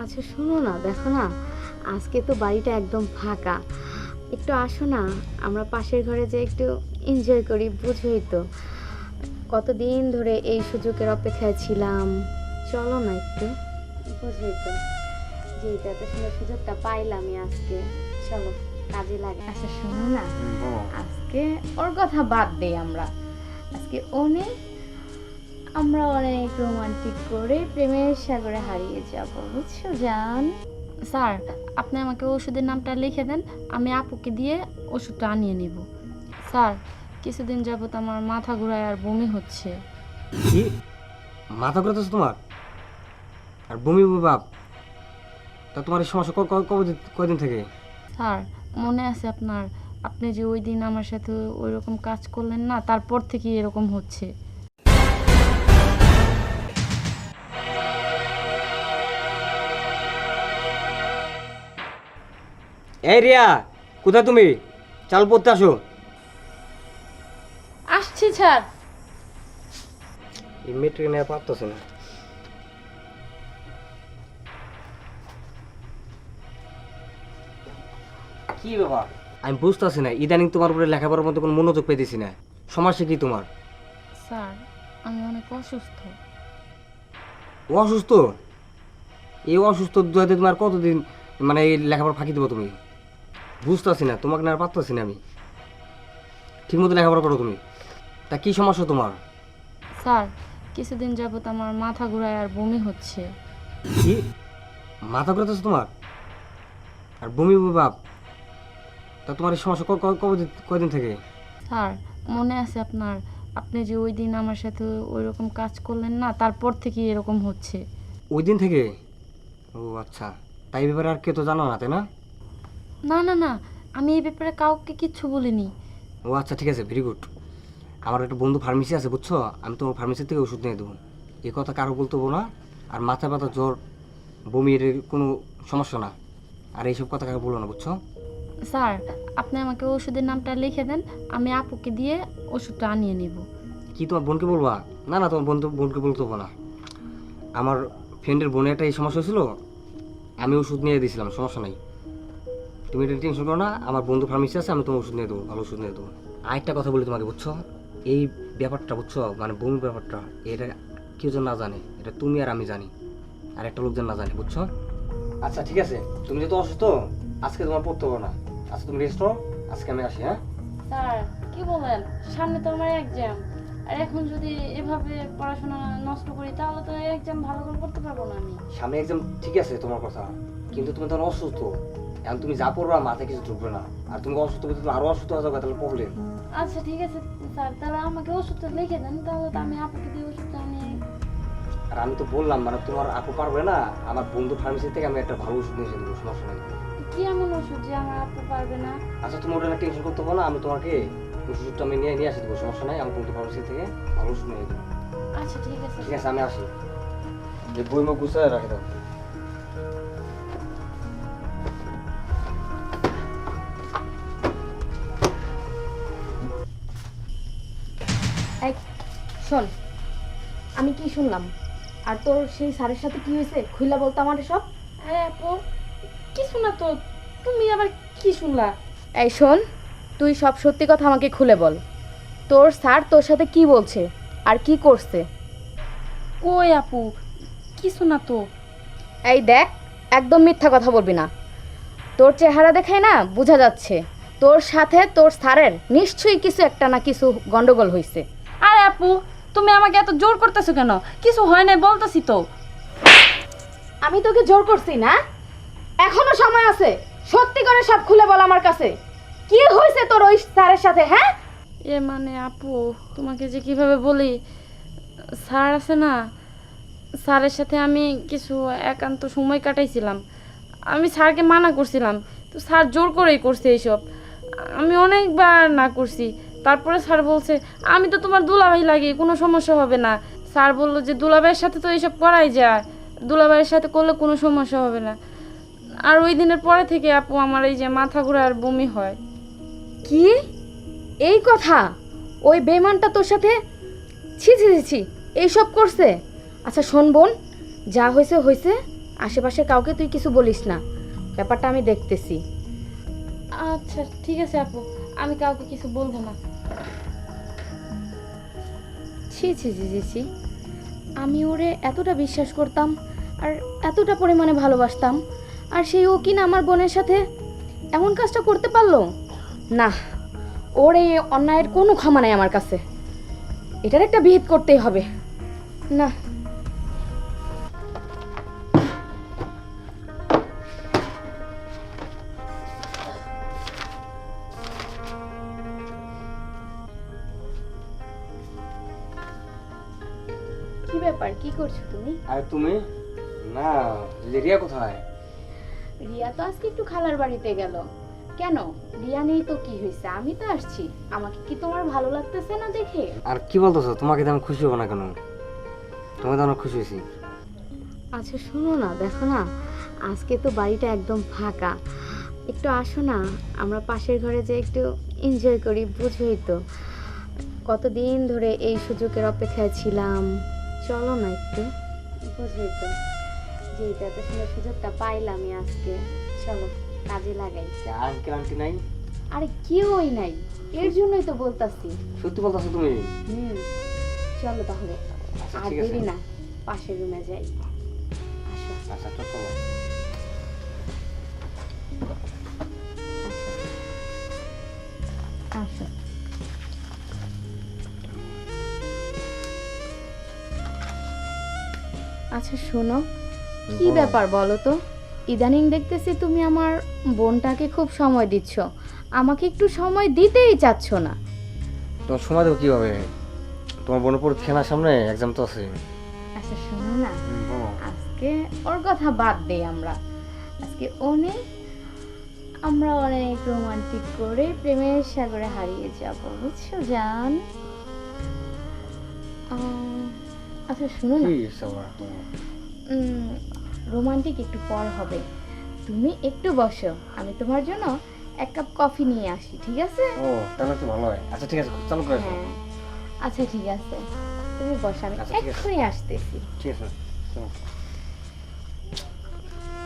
আচ্ছা শোনো না, দেখো না, আজকে তো বাড়িটা একদম ফাঁকা। একটু আসো না, আমরা পাশের ঘরে যে একটু এনজয় করি, বুঝোই তো কতদিন ধরে এই সুযোগের অপেক্ষায় ছিলাম। চলো না একটু, বুঝোই তো যে এটা এত সুন্দর সুযোগটা পাইলামই আজকে। চলো, কাজে লাগে। আচ্ছা শোনো না, আজকে ওর কথা বাদ দেই, আজকে আমরা অনেক রোমান্টিক করে প্রেমের সাগরে হারিয়ে যাব, বুঝছো জান? স্যার, আপনি আমাকে ওষুধের নামটা লিখে দেন, আমি আপুকে দিয়ে ওষুধটা আনিয়ে নিব। স্যার, কিছুদিন যাবত আমার মাথা ঘোরায় আর বমি হচ্ছে। কি মাথা ঘুরাতেছে তোমার আর বমি বমি ভাব? তা তোমার এই সমস্যা কয়দিন থেকে? স্যার, মনে আছে আপনার, আপনি যে ওই দিন আমার সাথে ওই রকম কাজ করলেন না, তারপর থেকে এরকম হচ্ছে। এই রিয়া, কোথায় তুমি? চাল পড়তে আসো। আসছি স্যার। এই মেয়েটাকে নেওয়া পারতেছে না। কি ব্যাপার আমি বুঝতেছি না, ইদানিং তোমার উপরে লেখাপড়ার মধ্যে কোনো মনোযোগ পেতেছি না। সমস্যা কি তোমার? স্যার, আমি অনেক অসুস্থ। অসুস্থ? এই অসুস্থ দুয়াতে তোমার কতদিন মানে এই লেখাপড়া ফাঁকি দেবো তুমি? বুঝতেছি না, তোমাকে না পারতেছি না আমি। ঠিকমতো লেখাপড়া করো তুমি। তা কি সমস্যা তোমার? স্যার, কিছুদিন যাবত আমার মাথা ঘোরায় আর বমি হচ্ছে। কি মাথা ঘুরাতেছে তোমার আর বমি বমি ভাব? তা তোমার এই সমস্যা কয়দিন থেকে? স্যার, মনে আছে আপনার, আপনি যে ওই দিন আমার সাথে ওই রকম কাজ করলেন না, তারপর থেকে এরকম হচ্ছে। ওই দিন থেকে? ও আচ্ছা, তাই এই ব্যাপারে আর কেউ তো জানো না, তাই না? না না না, আমি এই ব্যাপারে কাউকে কিচ্ছু বলিনি। ও আচ্ছা, ঠিক আছে, ভেরি গুড। আমার একটা বন্ধু ফার্মেসি আছে, বুঝছো? আমি তোমার ফার্মেসি থেকে ওষুধ নিয়ে দেবো। এই কথা কারো বলতে হবো না। আর মাথা ব্যথা, জ্বর, বমি এর কোনো সমস্যা না। আর এইসব কথা কারো বলো না, বুঝছো? স্যার, আপনি আমাকে ওষুধের নামটা লিখে দেন, আমি আপুকে দিয়ে ওষুধটা আনিয়ে নিব। কি তোমার বোনকে বলবা? না না, তোমার বোনকে বলতে হবো না। আমার ফ্রেন্ডের বোনের একটা এই সমস্যা হয়েছিল, আমি ওষুধ নিয়ে দিয়েছিলাম, সমস্যা নাই। তুমি এটা টেনশন করো না, আমার বন্ধু ফার্মেসি আছে, আমি তোমার ওষুধ নিয়ে দেবো, ভালো ওষুধ নিয়ে দেবো। আরেকটা কথা বলি তোমাকে, বুঝছো? এই ব্যাপারটা, বুঝছো, মানে বমি ব্যাপারটা, এটা কেউ যেন না জানে, এটা তুমি আর আমি জানি, আর একটা লোক যেন না জানে, বুঝছো? আচ্ছা ঠিক আছে, তুমি যেহেতু অসুস্থ, আজকে তোমার পড়তে হবে না। আচ্ছা তুমি রেস্ট করো, আজকে আমি আসি, হ্যাঁ? স্যার, কি বলেন? সামনে তো আমার এক্সাম, আর এখন যদি এভাবে পড়াশোনা নষ্ট করি তাহলে তো এক্সাম ভালো করে করতে পারবো না আমি। সামনে এক্সাম, ঠিক আছে তোমার কথা, কিন্তু তুমি তখন অসুস্থ। এখন তুমি যা পড়বা মাথায় কিছু ঢুকবে না, আর তুমি অসুস্থ হলে তুমি আরো অসুস্থ হয়ে যাবে, তাহলে প্রবলেম। আচ্ছা ঠিক আছে স্যার, তাহলে আমাকে ওষুধটা লিখে দেন, তাহলে তো আমি আপুকে দিয়ে ওষুধটা নিয়ে। আর আমি তো বললাম, মানে তোমার আপু পারবে না, আমার বন্ধু ফার্মেসি থেকে আমি একটা ভালো ওষুধ নিয়ে এসে দেবো, সমস্যা নেই। কি এমন ওষুধ যে আমার আপু পারবে না? আচ্ছা তুমি ওটা টেনশন করতে হবে না, আমি তোমাকে ওষুধটা আমি নিয়ে আসে দেবো, সমস্যা নাই। আমার বন্ধু ফার্মেসি থেকে ভালো ওষুধ নিয়ে দেবো। আচ্ছা ঠিক আছে। ঠিক আছে, আমি আসি। যে বই মুখ গুছায় রাখে দাও। এই শোন, আমি কি শুনলাম? আর তোর সেই স্যারের সাথে কি হয়েছে, খুইলা বলতো আমার সব। আরে আপু, কিছু না তো, তুমি আবার কি শুনলা? এই শোন, তুই সব সত্যি কথা আমাকে খুলে বল। তোর স্যার তোর সাথে কি বলছে আর কি করছে? কই আপু, কিছু না তো। এই দেখ, একদম মিথ্যা কথা বলবি না। তোর চেহারা দেখাই না বোঝা যাচ্ছে তোর সাথে তোর স্যারের নিশ্চয়ই কিছু একটা না কিছু গন্ডগোল হয়েছে। আরে আপু, তুমি আমাকে এত জোর করতেছো কেন? কিছু হয় নাই বলতেছি তো। আমি তোকে জোর করছি না, এখনো সময় আছে, সত্যি করে সব খুলে বল আমার কাছে। কি হয়েছে তোর ওই স্যারের সাথে? হ্যাঁ, এ মানে আপু, তোমাকে যে কিভাবে বলি, স্যার আছে না, স্যারের সাথে আমি কিছু একান্ত সময় কাটাইছিলাম। আমি স্যারকে মানা করছিলাম, তো স্যার জোর করেই করছে এইসব। আমি অনেকবার না করছি, তারপরে স্যার বলছে আমি তো তোমার দুলাভাই লাগি, কোনো সমস্যা হবে না। স্যার বললো যে দুলাভাইয়ের সাথে তো এইসব করাই যায়, দুলাভাইয়ের সাথে করলে কোনো সমস্যা হবে না। আর ওই দিনের পরে থেকে আপু আমার এই যে মাথা ঘোরা আর বমি হয়। কি এই কথা? ওই বেঈমানটা তোর সাথে ছি ছি ছি ছি এইসব করছে? আচ্ছা শোন বোন, যা হয়েছে হয়েছে, আশেপাশে কাউকে তুই কিছু বলিস না, ব্যাপারটা আমি দেখতেছি। আচ্ছা ঠিক আছে আপু, আমি কাউকে কিছু বলবো না। ছি ছি ছি ছি ছি, আমি ওরে এতটা বিশ্বাস করতাম আর এতটা পরিমাণে ভালোবাসতাম, আর সেই ও কিনা আমার বোনের সাথে এমন কাজটা করতে পারলো না। ওর এই অন্যায়ের কোনো ক্ষমা নাই আমার কাছে, এটার একটা বিহিত করতেই হবে। না, কি ব্যাপার, কি করছো তুমি? আর তুমি না, রিয়া কোথায়? রিয়া তো আজকে একটু খালার বাড়িতে গেল। কেন, রিয়া নেই তো কি হয়েছে, আমি তো আসছি। আমাকে কি তোমার ভালো লাগতেছে না দেখে? আর কি বলতেছো? তোমাকে তো আমি খুশি হবো না কেন? তোমাকে তো অনেক খুশি হয়েছি। আচ্ছা শোনো না, দেখো না আজকে তো বাড়িটা একদম ফাঁকা, একটু আসো না, আমরা পাশের ঘরে যে একটু এনজয় করি। বুঝোই তো কতদিন ধরে এই সুযোগের অপেক্ষায় ছিলাম। চলো না একটু, বুঝোই তো যে এটা এত সুন্দর সুযোগটা পাইলামই আজকে। চলো কাজে লাগাই। আঙ্কেল আন্টি নাই? আরে কেউই নাই, এর জন্যই তো বলতাছি। সত্যি বলতেছো তুমি? চলো তাহলে, আচ্ছা, আর ঠিক আছে। দেরি না, পাশের রুমে যাই। আসো আচ্ছা তো চলো। আসো আসো। আচ্ছা শোনো, কি বলো। ব্যাপার বলো তো? ইদানিং দেখতেছি তুমি আমার বোনটাকে খুব সময় দিচ্ছ, আমাকে একটু সময় দিতেই চাচ্ছ না। তোমার সময় দেবো কিভাবে? তোমার বোনের পরীক্ষার সামনে এক্সাম তো আছে। আচ্ছা শোনো না, বলো। আজকে ওর কথা বাদ দেই, আজকে আমরা অনেক রোমান্টিক করে প্রেমের সাগরে হারিয়ে যাব, বুঝছো জান? আচ্ছা শোনো না, কি সবার তোমার? রোমান্টিক একটু পর হবে, তুমি একটু বসো, আমি তোমার জন্য এক কাপ কফি নিয়ে আসি, ঠিক আছে? ও তাহলে তো ভালো হয়। আচ্ছা ঠিক আছে, চালু করে দাও। হ্যাঁ আচ্ছা ঠিক আছে, তুমি বসো, আমি আচ্ছা, ঠিক আছে। এক্ষুনি আসতেছি। ঠিক আছে চলো।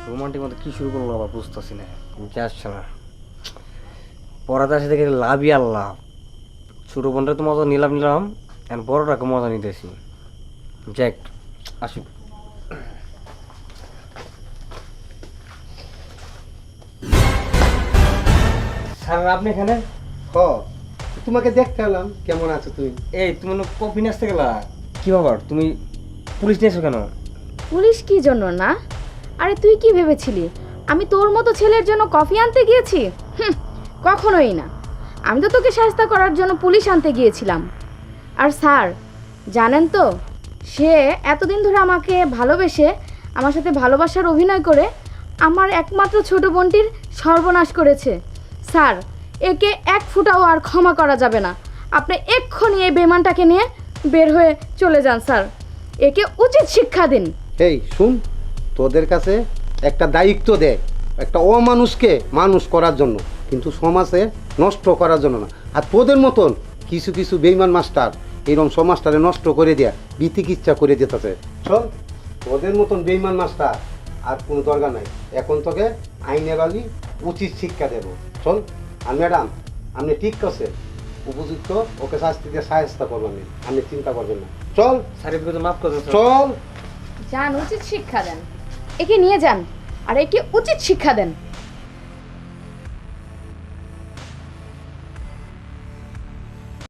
রোমান্টিক মতো কি শুরু করলো আবার বুঝতেছি না, কে আসছে না। পড়াতে আসে দেখে লাভই আর লাভ। ছোট বোনটা তো মজা নিলাম, এখন বড়টাকে মজা নিতেছি। জ্যাক আসুক। স্যার আপনি এখানে? হ, তোমাকে দেখতে এলাম, কেমন আছো তুমি? এই তুমি না কফি নিয়ে আসতে গেলা, কি ব্যাপার? তুমি পুলিশ নিয়েছো কেন? পুলিশ কি জন্য না? আরে তুই কি ভেবেছিলি আমি তোর মতো ছেলের জন্য কফি আনতে গিয়েছি? কখনোই না, আমি তো তোকে শায়েস্তা করার জন্য পুলিশ আনতে গিয়েছিলাম। আর স্যার জানেন তো, সে এতদিন ধরে আমাকে ভালোবেসে আমার সাথে ভালোবাসার অভিনয় করে আমার একমাত্র ছোট বোনটির সর্বনাশ করেছে। স্যার একে এক ফুটাও আর ক্ষমা করা যাবে না, আপনি এক্ষুনি এই বেঈমানটাকে নিয়ে বের হয়ে চলে যান স্যার, একে উচিত শিক্ষা দিন। এই শুন, তোদের কাছে একটা দায়িত্ব দে, একটা অমানুষকে মানুষ করার জন্য, কিন্তু সমাজে নষ্ট করার জন্য না। আর তোদের মতন কিছু কিছু বেইমান মাস্টার এইরকম সমাজটারে নষ্ট করে দেয়া, বিতিকিচ্ছা করে দিতেছে। চল, তোদের মতন বেইমান মাস্টার আর কোনো দরকার নাই। এখন তোকে আইনের আগে উচিত শিক্ষা দেব। চল। আর ম্যাডাম, আপনি ঠিক আছে, উপযুক্ত ওকে শাস্তি দিয়ে সাহায্য করবেন, আপনি চিন্তা করবেন না। চল স্যারের বিরুদ্ধে মাফ করে দাও। চল। যান, উচিত শিক্ষা দেন, একে নিয়ে যান আর একে উচিত শিক্ষা দেন।